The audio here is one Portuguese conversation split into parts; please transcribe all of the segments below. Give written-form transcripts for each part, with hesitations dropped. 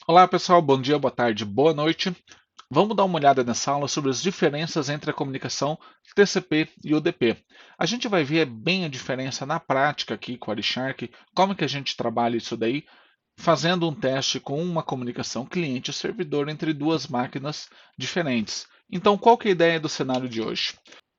Olá pessoal, bom dia, boa tarde, boa noite. Vamos dar uma olhada nessa aula sobre as diferenças entre a comunicação TCP e UDP. A gente vai ver bem a diferença na prática aqui com a Wireshark, como que a gente trabalha isso daí, fazendo um teste com uma comunicação cliente-servidor entre duas máquinas diferentes. Então, qual que é a ideia do cenário de hoje?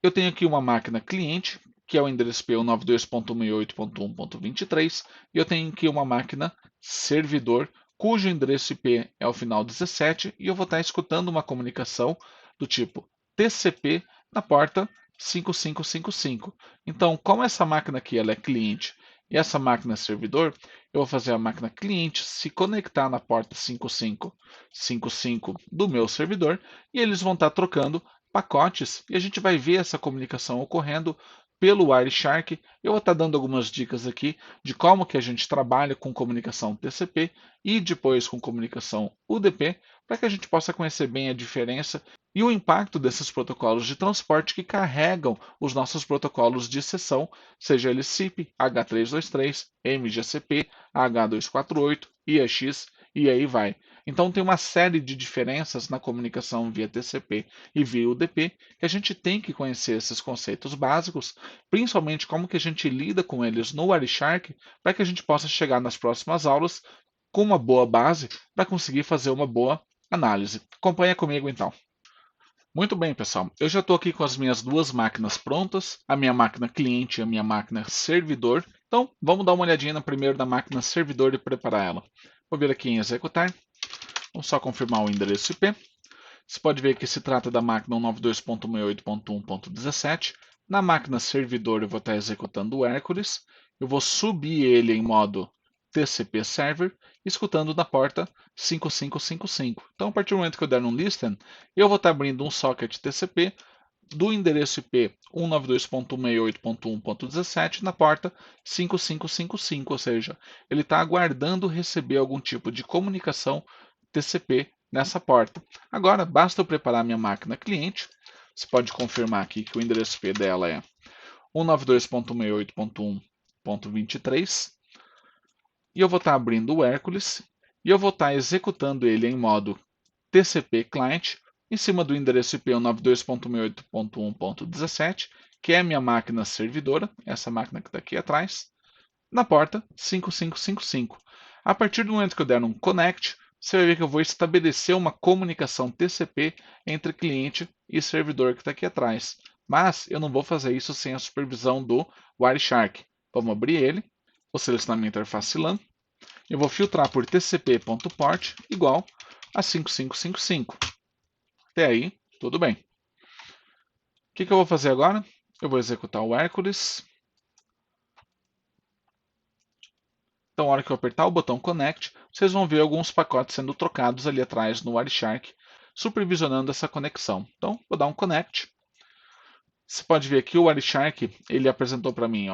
Eu tenho aqui uma máquina cliente, que é o endereço IP 192.168.1.23, e eu tenho aqui uma máquina servidor, cujo endereço IP é o final 17, e eu vou estar escutando uma comunicação do tipo TCP na porta 5555. Então, como essa máquina aqui ela é cliente e essa máquina é servidor, eu vou fazer a máquina cliente se conectar na porta 5555 do meu servidor e eles vão estar trocando pacotes e a gente vai ver essa comunicação ocorrendo pelo Wireshark. Eu vou estar dando algumas dicas aqui de como que a gente trabalha com comunicação TCP e depois com comunicação UDP, para que a gente possa conhecer bem a diferença e o impacto desses protocolos de transporte que carregam os nossos protocolos de sessão, seja ele SIP, H323, MGCP, H248, IEX e aí vai. Então tem uma série de diferenças na comunicação via TCP e via UDP que a gente tem que conhecer esses conceitos básicos, principalmente como que a gente lida com eles no Wireshark, para que a gente possa chegar nas próximas aulas com uma boa base para conseguir fazer uma boa análise. Acompanha comigo então. Muito bem, pessoal. Eu já estou aqui com as minhas duas máquinas prontas, a minha máquina cliente e a minha máquina servidor. Então, vamos dar uma olhadinha na primeira da máquina servidor e preparar ela. Vou vir aqui em executar. Vamos só confirmar o endereço IP. Você pode ver que se trata da máquina 192.168.1.17. Na máquina servidor eu vou estar executando o Hércules. Eu vou subir ele em modo TCP Server, escutando na porta 5555. Então, a partir do momento que eu der um listen, eu vou estar abrindo um socket TCP do endereço IP 192.168.1.17 na porta 5555, ou seja, ele está aguardando receber algum tipo de comunicação TCP nessa porta. Agora, basta eu preparar minha máquina cliente. Você pode confirmar aqui que o endereço IP dela é 192.168.1.23 e eu vou estar abrindo o Hércules e eu vou estar executando ele em modo TCP Client em cima do endereço IP 192.168.1.17, que é a minha máquina servidora, essa máquina que está aqui atrás, na porta 5555. A partir do momento que eu der um connect, você vai ver que eu vou estabelecer uma comunicação TCP entre cliente e servidor que está aqui atrás. Mas eu não vou fazer isso sem a supervisão do Wireshark. Vamos abrir ele, vou selecionar minha interface LAN, eu vou filtrar por tcp.port igual a 5555. Até aí, tudo bem. O que eu vou fazer agora? Eu vou executar o Hércules. Então, na hora que eu apertar o botão Connect, vocês vão ver alguns pacotes sendo trocados ali atrás no Wireshark, supervisionando essa conexão. Então, vou dar um Connect. Você pode ver aqui o Wireshark, ele apresentou para mim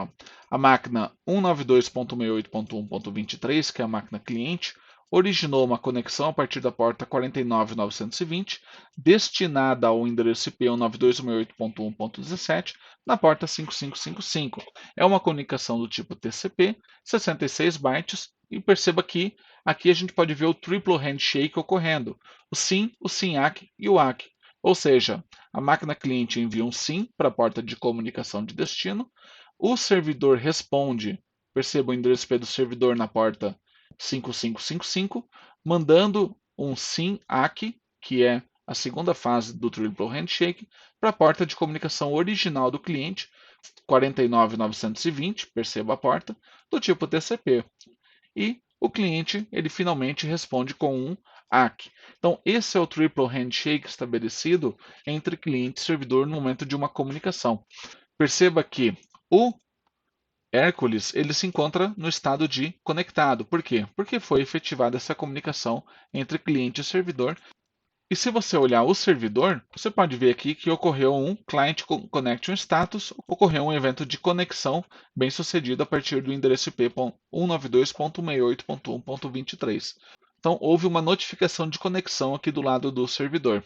a máquina 192.168.1.23, que é a máquina cliente, originou uma conexão a partir da porta 49.920, destinada ao endereço IP 192.168.1.17, na porta 5555. É uma comunicação do tipo TCP, 66 bytes, e perceba que aqui a gente pode ver o triple handshake ocorrendo, o SYN, o SYNACK e o ACK. Ou seja, a máquina cliente envia um SYN para a porta de comunicação de destino, o servidor responde, perceba o endereço IP do servidor na porta 5555, mandando um SYN ACK, que é a segunda fase do Triple Handshake, para a porta de comunicação original do cliente, 49920, perceba a porta, do tipo TCP. E o cliente ele finalmente responde com um ACK. Então, esse é o Triple Handshake estabelecido entre cliente e servidor no momento de uma comunicação. Perceba que o Hércules ele se encontra no estado de conectado. Por quê? Porque foi efetivada essa comunicação entre cliente e servidor. E se você olhar o servidor, você pode ver aqui que ocorreu um Client Connection Status, ocorreu um evento de conexão bem sucedido a partir do endereço IP 192.168.1.23. Então houve uma notificação de conexão aqui do lado do servidor.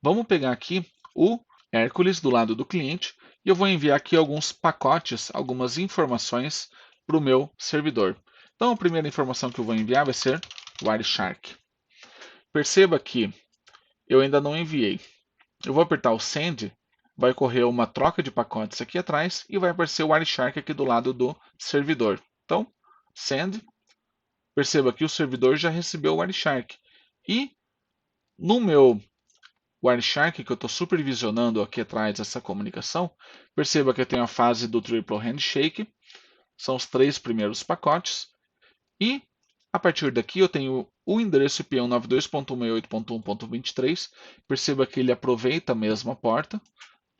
Vamos pegar aqui o Hércules do lado do cliente e eu vou enviar aqui alguns pacotes, algumas informações para o meu servidor. Então a primeira informação que eu vou enviar vai ser Wireshark. Perceba que eu ainda não enviei. Eu vou apertar o Send, vai ocorrer uma troca de pacotes aqui atrás e vai aparecer o Wireshark aqui do lado do servidor. Então, Send, perceba que o servidor já recebeu o Wireshark. E no meu Wireshark, que eu estou supervisionando aqui atrás dessa comunicação, perceba que eu tenho a fase do Triple Handshake, são os 3 primeiros pacotes, e a partir daqui eu tenho o endereço IP 192.168.1.23, perceba que ele aproveita a mesma porta,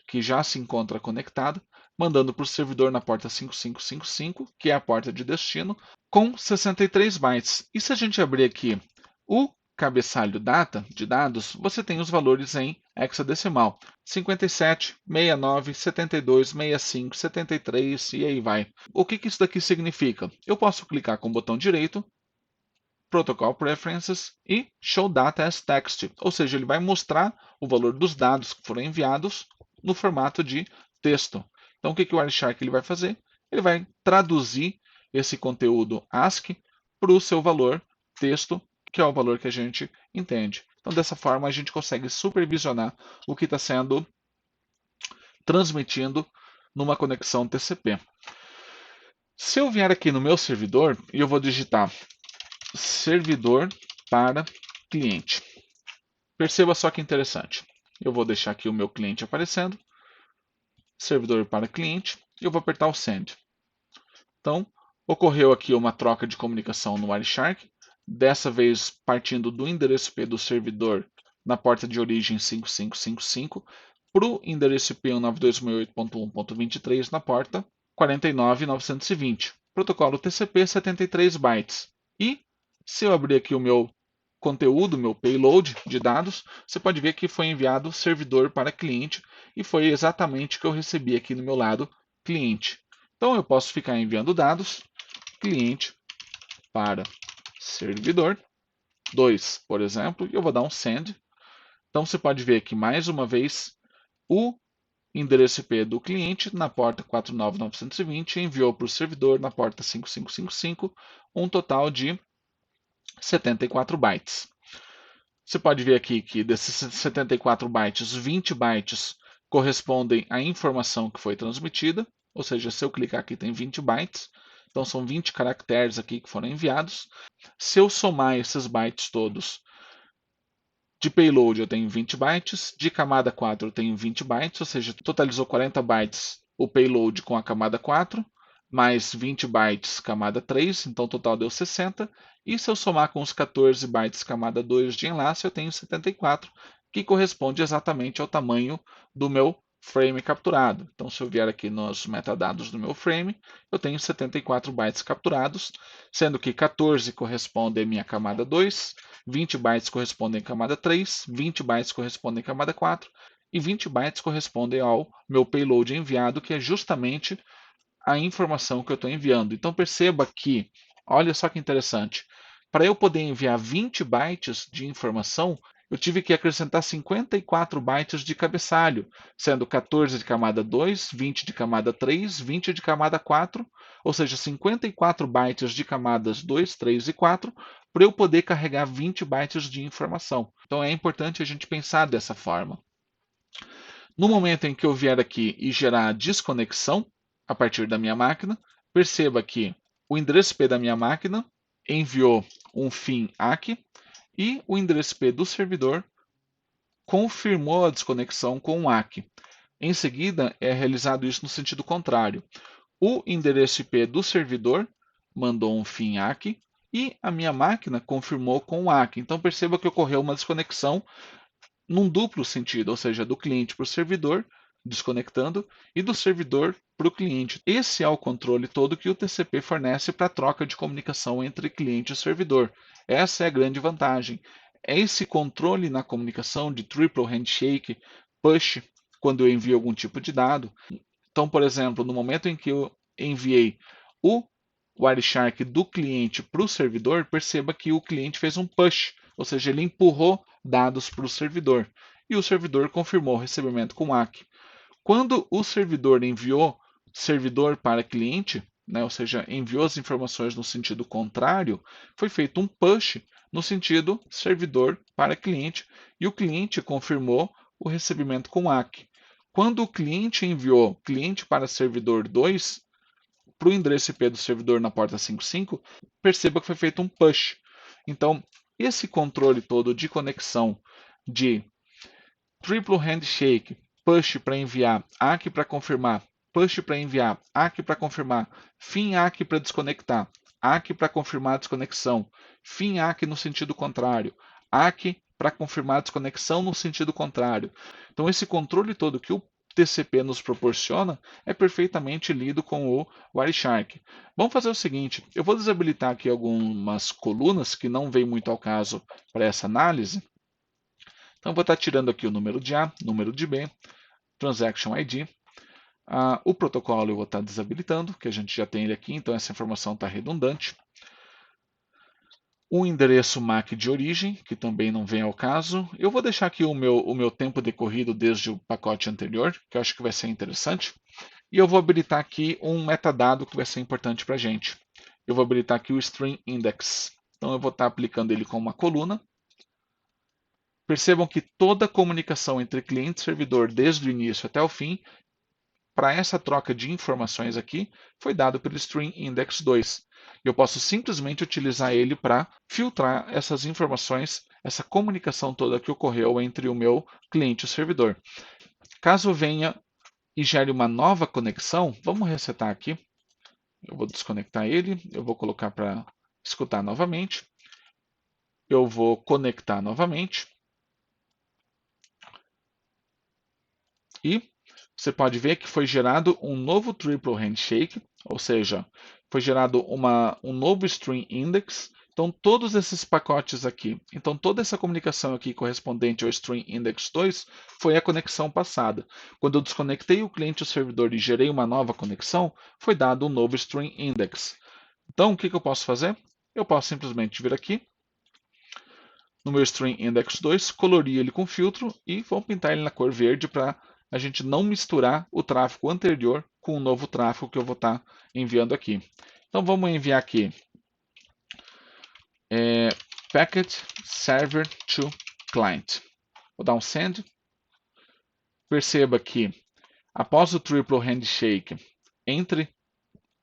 que já se encontra conectada, mandando para o servidor na porta 5555, que é a porta de destino, com 63 bytes. E se a gente abrir aqui o cabeçalho data de dados, você tem os valores em hexadecimal: 57, 69, 72, 65, 73 e aí vai. O que isso daqui significa? Eu posso clicar com o botão direito, Protocol Preferences e Show Data as Text, ou seja, ele vai mostrar o valor dos dados que foram enviados no formato de texto. Então, o que o Wireshark ele vai fazer? Ele vai traduzir esse conteúdo ASCII para o seu valor texto, que é o valor que a gente entende. Então, dessa forma, a gente consegue supervisionar o que está sendo transmitido numa conexão TCP. Se eu vier aqui no meu servidor e eu vou digitar servidor para cliente, perceba só que interessante. Eu vou deixar aqui o meu cliente aparecendo, servidor para cliente, e eu vou apertar o Send. Então, ocorreu aqui uma troca de comunicação no Wireshark, dessa vez partindo do endereço IP do servidor na porta de origem 5555 para o endereço IP 192.168.1.23 na porta 49920. Protocolo TCP 73 bytes. E se eu abrir aqui o meu conteúdo, meu payload de dados, você pode ver que foi enviado servidor para cliente e foi exatamente o que eu recebi aqui no meu lado cliente. Então eu posso ficar enviando dados, cliente para servidor 2, por exemplo, e eu vou dar um send. Então você pode ver que mais uma vez o endereço IP do cliente na porta 49920 enviou para o servidor na porta 5555 um total de 74 bytes. Você pode ver aqui que desses 74 bytes, 20 bytes correspondem à informação que foi transmitida, ou seja, se eu clicar aqui tem 20 bytes, então são 20 caracteres aqui que foram enviados. Se eu somar esses bytes todos, de payload eu tenho 20 bytes, de camada 4 eu tenho 20 bytes, ou seja, totalizou 40 bytes o payload com a camada 4, mais 20 bytes camada 3, então o total deu 60. E se eu somar com os 14 bytes camada 2 de enlace, eu tenho 74, que corresponde exatamente ao tamanho do meu frame capturado. Então, se eu vier aqui nos metadados do meu frame, eu tenho 74 bytes capturados, sendo que 14 corresponde à minha camada 2, 20 bytes correspondem à camada 3, 20 bytes correspondem à camada 4 e 20 bytes correspondem ao meu payload enviado, que é justamente a informação que eu estou enviando. Então perceba que, olha só que interessante, para eu poder enviar 20 bytes de informação, eu tive que acrescentar 54 bytes de cabeçalho, sendo 14 de camada 2, 20 de camada 3, 20 de camada 4, ou seja, 54 bytes de camadas 2, 3 e 4, para eu poder carregar 20 bytes de informação. Então é importante a gente pensar dessa forma. No momento em que eu vier aqui e gerar a desconexão a partir da minha máquina, perceba que o endereço IP da minha máquina enviou um FIN ACK e o endereço IP do servidor confirmou a desconexão com o ACK. Em seguida, é realizado isso no sentido contrário. O endereço IP do servidor mandou um FIN ACK e a minha máquina confirmou com o ACK. Então perceba que ocorreu uma desconexão num duplo sentido, ou seja, do cliente para o servidor, desconectando, e do servidor para o cliente. Esse é o controle todo que o TCP fornece para a troca de comunicação entre cliente e servidor. Essa é a grande vantagem. É esse controle na comunicação de triple handshake, push, quando eu envio algum tipo de dado. Então, por exemplo, no momento em que eu enviei o Wireshark do cliente para o servidor, perceba que o cliente fez um push, ou seja, ele empurrou dados para o servidor e o servidor confirmou o recebimento com ACK. Quando o servidor enviou servidor para cliente, né, ou seja, enviou as informações no sentido contrário, foi feito um push no sentido servidor para cliente, e o cliente confirmou o recebimento com ACK. Quando o cliente enviou cliente para servidor 2 para o endereço IP do servidor na porta 55, perceba que foi feito um push. Então, esse controle todo de conexão de triple handshake, push para enviar, ACK para confirmar, push para enviar, ACK para confirmar, fim ACK para desconectar, ACK para confirmar a desconexão, fim ACK no sentido contrário, ACK para confirmar a desconexão no sentido contrário. Então, esse controle todo que o TCP nos proporciona é perfeitamente lido com o Wireshark. Vamos fazer o seguinte, eu vou desabilitar aqui algumas colunas que não vêm muito ao caso para essa análise. Então, vou estar tirando aqui o número de A, número de B, Transaction ID. O protocolo eu vou estar desabilitando, que a gente já tem ele aqui, então essa informação está redundante. O endereço MAC de origem, que também não vem ao caso. Eu vou deixar aqui o meu tempo decorrido desde o pacote anterior, que eu acho que vai ser interessante. E eu vou habilitar aqui um metadado que vai ser importante para a gente. Eu vou habilitar aqui o String Index. Então eu vou estar aplicando ele com uma coluna. Percebam que toda a comunicação entre cliente e servidor, desde o início até o fim, para essa troca de informações aqui, foi dado pelo String Index 2. Eu posso simplesmente utilizar ele para filtrar essas informações, essa comunicação toda que ocorreu entre o meu cliente e o servidor. Caso venha e gere uma nova conexão, vamos resetar aqui. Eu vou desconectar ele, eu vou colocar para escutar novamente. Eu vou conectar novamente. E você pode ver que foi gerado um novo triple handshake, ou seja, foi gerado um novo string index. Então, todos esses pacotes aqui, então toda essa comunicação aqui correspondente ao string index 2 foi a conexão passada. Quando eu desconectei o cliente e o servidor e gerei uma nova conexão, foi dado um novo string index. Então, o que eu posso fazer? Eu posso simplesmente vir aqui no meu string index 2, colorir ele com filtro e vou pintar ele na cor verde para a gente não misturar o tráfego anterior com o novo tráfego que eu vou estar enviando aqui. Então vamos enviar aqui packet server to client. Vou dar um send. Perceba que após o triple handshake entre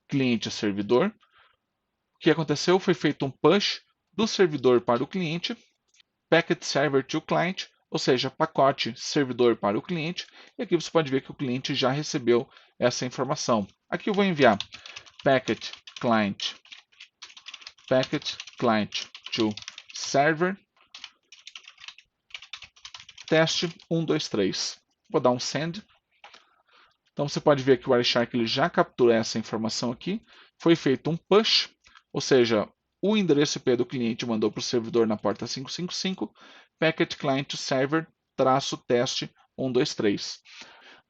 cliente e servidor, o que aconteceu foi feito um push do servidor para o cliente, packet server to client, ou seja, pacote servidor para o cliente, e aqui você pode ver que o cliente já recebeu essa informação. Aqui eu vou enviar packet client to server teste 1, 2, 3. Vou dar um send. Então você pode ver que o Wireshark ele já captura essa informação aqui. Foi feito um push, ou seja, o endereço IP do cliente mandou para o servidor na porta 555, packet client to server -teste 1, 2, 3.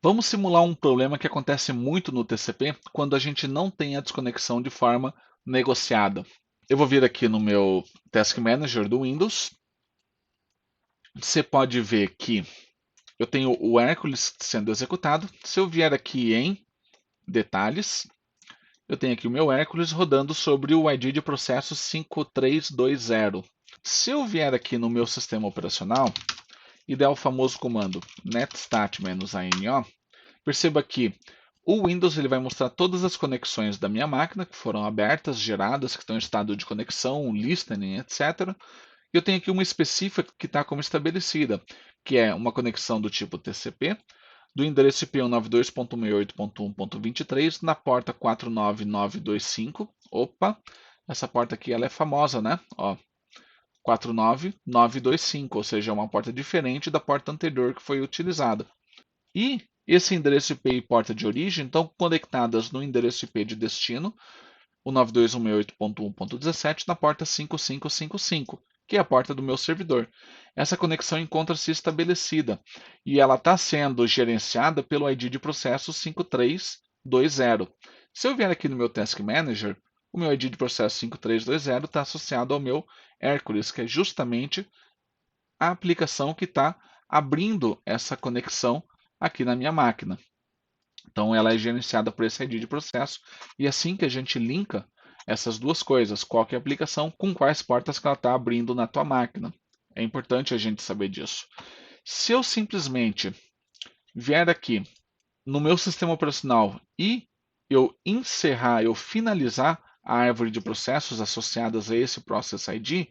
Vamos simular um problema que acontece muito no TCP quando a gente não tem a desconexão de forma negociada. Eu vou vir aqui no meu Task Manager do Windows. Você pode ver que eu tenho o Hércules sendo executado. Se eu vier aqui em Detalhes, eu tenho aqui o meu Hércules rodando sobre o ID de processo 5320. Se eu vier aqui no meu sistema operacional e der o famoso comando netstat-ino, perceba que o Windows ele vai mostrar todas as conexões da minha máquina que foram abertas, geradas, que estão em estado de conexão, listening, etc. Eu tenho aqui uma específica que está como estabelecida, que é uma conexão do tipo TCP, do endereço IP 192.168.1.23 na porta 49925. Opa, essa porta aqui ela é famosa, né? Ó, 49925, ou seja, é uma porta diferente da porta anterior que foi utilizada. E esse endereço IP e porta de origem estão conectadas no endereço IP de destino, o 92.168.1.17, na porta 5555, que é a porta do meu servidor. Essa conexão encontra-se estabelecida e ela está sendo gerenciada pelo ID de processo 5320. Se eu vier aqui no meu Task Manager, o meu ID de processo 5320 está associado ao meu Hércules, que é justamente a aplicação que está abrindo essa conexão aqui na minha máquina. Então ela é gerenciada por esse ID de processo e assim que a gente linka essas duas coisas, qual que é a aplicação, com quais portas que ela está abrindo na tua máquina. É importante a gente saber disso. Se eu simplesmente vier aqui no meu sistema operacional e eu finalizar a árvore de processos associadas a esse Process ID,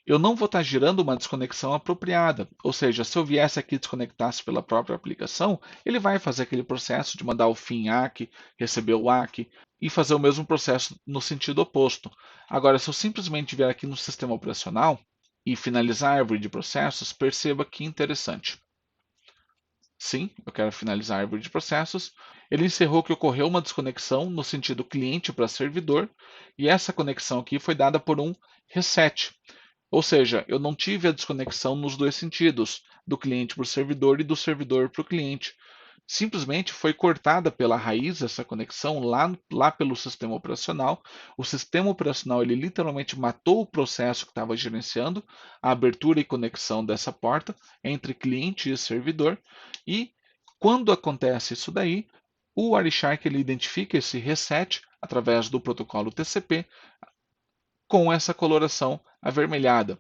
eu não vou estar gerando uma desconexão apropriada. Ou seja, se eu viesse aqui e desconectasse pela própria aplicação, ele vai fazer aquele processo de mandar o FIN ACK, receber o ACK e fazer o mesmo processo no sentido oposto. Agora, se eu simplesmente vier aqui no sistema operacional e finalizar a árvore de processos, perceba que interessante. Sim, eu quero finalizar a árvore de processos. Ele encerrou que ocorreu uma desconexão no sentido cliente para servidor, e essa conexão aqui foi dada por um reset. Ou seja, eu não tive a desconexão nos dois sentidos, do cliente para o servidor e do servidor para o cliente. Simplesmente foi cortada pela raiz essa conexão lá pelo sistema operacional. O sistema operacional ele literalmente matou o processo que estava gerenciando a abertura e conexão dessa porta entre cliente e servidor. E quando acontece isso daí, o Wireshark ele identifica esse reset através do protocolo TCP com essa coloração avermelhada.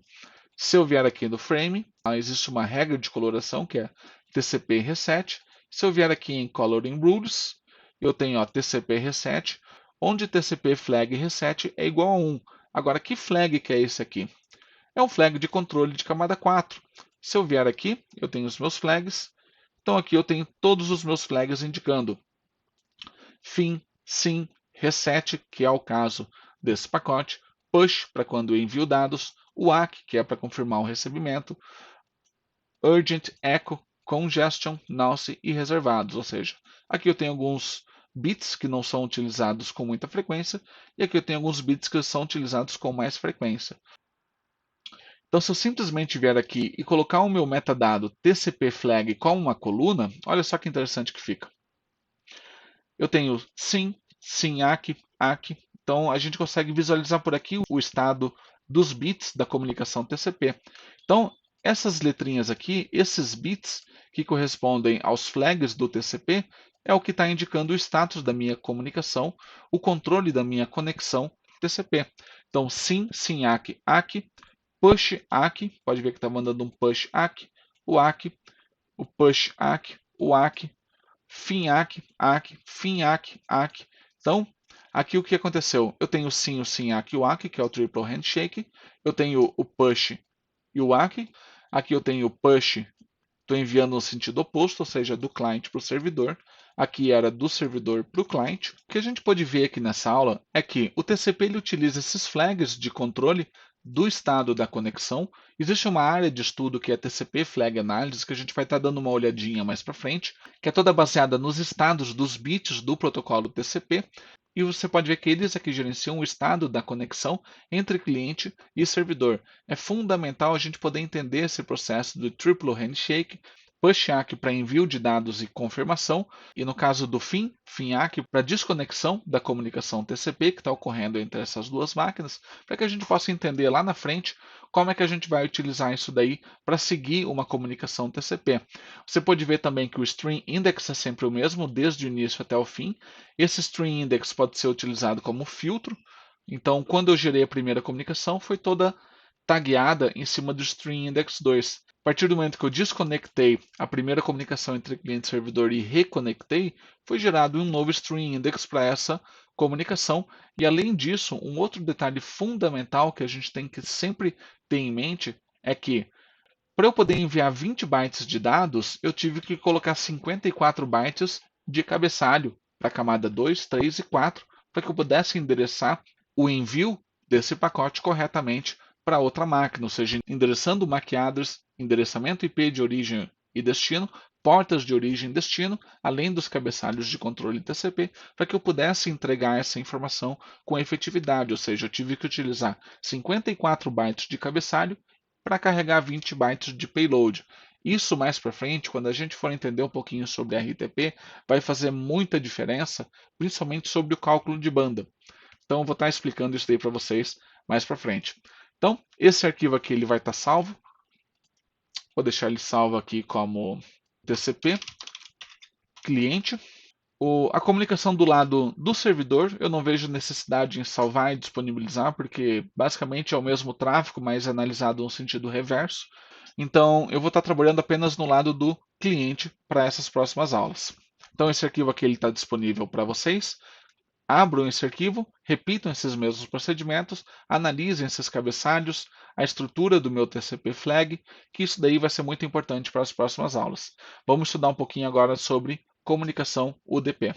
Se eu vier aqui no frame, existe uma regra de coloração que é TCP reset. Se eu vier aqui em Coloring Rules, eu tenho TCP reset, onde TCP flag reset é igual a 1. Agora, que flag que é esse aqui? É um flag de controle de camada 4. Se eu vier aqui, eu tenho os meus flags. Então aqui eu tenho todos os meus flags indicando FIN, SYN, reset, que é o caso desse pacote, push, para quando eu envio dados, o ACK, que é para confirmar o recebimento, urgent, echo, congestion, nonce e reservados. Ou seja, aqui eu tenho alguns bits que não são utilizados com muita frequência, e aqui eu tenho alguns bits que são utilizados com mais frequência. Então, se eu simplesmente vier aqui e colocar o meu metadado TCP flag como uma coluna, olha só que interessante que fica. Eu tenho SYN, SYN ACK, ACK. Então, a gente consegue visualizar por aqui o estado dos bits da comunicação TCP. Então, essas letrinhas aqui, esses bits que correspondem aos flags do TCP, é o que está indicando o status da minha comunicação, o controle da minha conexão TCP. Então, SYN, SYN ACK, ACK, push ACK, pode ver que está mandando um push ACK, o push ACK, o ACK, FIN ACK, ACK, FIN ACK, ACK. Então, aqui o que aconteceu? Eu tenho sim o SYN ACK e o ACK, que é o Triple Handshake. Eu tenho o push e o ACK. Aqui eu tenho o push, estou enviando no sentido oposto, ou seja, do cliente para o servidor. Aqui era do servidor para o cliente. O que a gente pode ver aqui nessa aula é que o TCP ele utiliza esses flags de controle do estado da conexão. Existe uma área de estudo que é TCP Flag Analysis, que a gente vai estar dando uma olhadinha mais para frente, que é toda baseada nos estados dos bits do protocolo TCP. E você pode ver que eles aqui gerenciam o estado da conexão entre cliente e servidor. É fundamental a gente poder entender esse processo do Triple Handshake, push ACK para envio de dados e confirmação, e no caso do FIN, FIN ACK para desconexão da comunicação TCP que está ocorrendo entre essas duas máquinas, para que a gente possa entender lá na frente como é que a gente vai utilizar isso daí para seguir uma comunicação TCP. Você pode ver também que o String Index é sempre o mesmo, desde o início até o fim. Esse String Index pode ser utilizado como filtro. Então, quando eu gerei a primeira comunicação, foi toda tagueada em cima do String Index 2. A partir do momento que eu desconectei a primeira comunicação entre cliente e servidor e reconectei, foi gerado um novo String Index para essa comunicação. E além disso, um outro detalhe fundamental que a gente tem que sempre ter em mente é que para eu poder enviar 20 bytes de dados, eu tive que colocar 54 bytes de cabeçalho para a camada 2, 3 e 4, para que eu pudesse endereçar o envio desse pacote corretamente para outra máquina, ou seja, endereçando MAC address, endereçamento IP de origem e destino, portas de origem e destino, além dos cabeçalhos de controle TCP, para que eu pudesse entregar essa informação com efetividade, ou seja, eu tive que utilizar 54 bytes de cabeçalho para carregar 20 bytes de payload. Isso mais para frente, quando a gente for entender um pouquinho sobre RTP, vai fazer muita diferença, principalmente sobre o cálculo de banda. Então, eu vou estar explicando isso aí para vocês mais para frente. Então, esse arquivo aqui ele vai estar salvo. Vou deixar ele salvo aqui como TCP cliente. A comunicação do lado do servidor, eu não vejo necessidade em salvar e disponibilizar, porque basicamente é o mesmo tráfego, mas analisado no sentido reverso. Então, eu vou estar trabalhando apenas no lado do cliente para essas próximas aulas. Então, esse arquivo aqui está disponível para vocês. Abram esse arquivo, repitam esses mesmos procedimentos, analisem esses cabeçalhos, a estrutura do meu TCP flag, que isso daí vai ser muito importante para as próximas aulas. Vamos estudar um pouquinho agora sobre comunicação UDP.